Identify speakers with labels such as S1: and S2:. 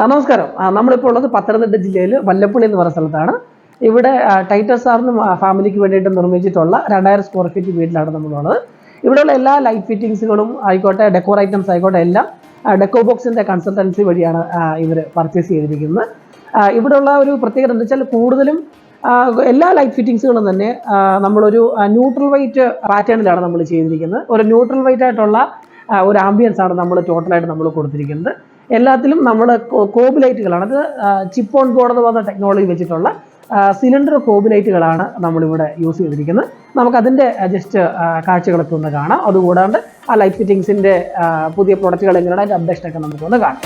S1: നമസ്കാരം. നമ്മളിപ്പോൾ ഉള്ളത് പത്തനംതിട്ട ജില്ലയിൽ വല്ലപ്പള്ളി എന്ന് പറയുന്ന സ്ഥലത്താണ്. ഇവിടെ ടൈറ്റസ് സാറിനും ഫാമിലിക്ക് വേണ്ടിയിട്ട് നിർമ്മിച്ചിട്ടുള്ള 2000 സ്ക്വയർ ഫീറ്റ് വീട്ടിലാണ് നമ്മളുള്ളത്. ഇവിടെയുള്ള എല്ലാ ലൈറ്റ് ഫിറ്റിങ്സുകളും ആയിക്കോട്ടെ, ഡെക്കോർ ഐറ്റംസ് ആയിക്കോട്ടെ, എല്ലാം ഡെക്കോ ബോക്സിൻ്റെ കൺസൾട്ടൻസി വഴിയാണ് ഇവർ പർച്ചേസ് ചെയ്തിരിക്കുന്നത്. ഇവിടെയുള്ള ഒരു പ്രത്യേകത എന്താ വെച്ചാൽ കൂടുതലും എല്ലാ ലൈറ്റ് ഫിറ്റിങ്സുകളും തന്നെ നമ്മളൊരു ന്യൂട്രൽ വൈറ്റ് പാറ്റേണിലാണ് നമ്മൾ ചെയ്തിരിക്കുന്നത്. ഒരു ന്യൂട്രൽ വൈറ്റ് ആയിട്ടുള്ള ഒരു ആംബിയൻസ് ആണ് നമ്മൾ ടോട്ടലായിട്ട് നമ്മൾ കൊടുത്തിരിക്കുന്നത്. എല്ലാത്തിലും നമ്മൾ കോബ് ലൈറ്റുകളാണ്, അത് ചിപ്പ് ഓൺ ബോർഡ് എന്ന് പറഞ്ഞ ടെക്നോളജി വെച്ചിട്ടുള്ള സിലിണ്ടർ കോബ് ലൈറ്റുകളാണ് നമ്മളിവിടെ യൂസ് ചെയ്തിരിക്കുന്നത്. നമുക്കതിൻ്റെ ജസ്റ്റ് കാഴ്ചകളൊക്കെ ഒന്ന് കാണാം. അതുകൂടാണ്ട് ആ ലൈറ്റ് ഫിറ്റിങ്സിൻ്റെ പുതിയ പ്രൊഡക്റ്റുകൾ എങ്ങനെയാണ് അതിൻ്റെ അപ്ഡേഷനൊക്കെ നമുക്കൊന്ന് കാണാം.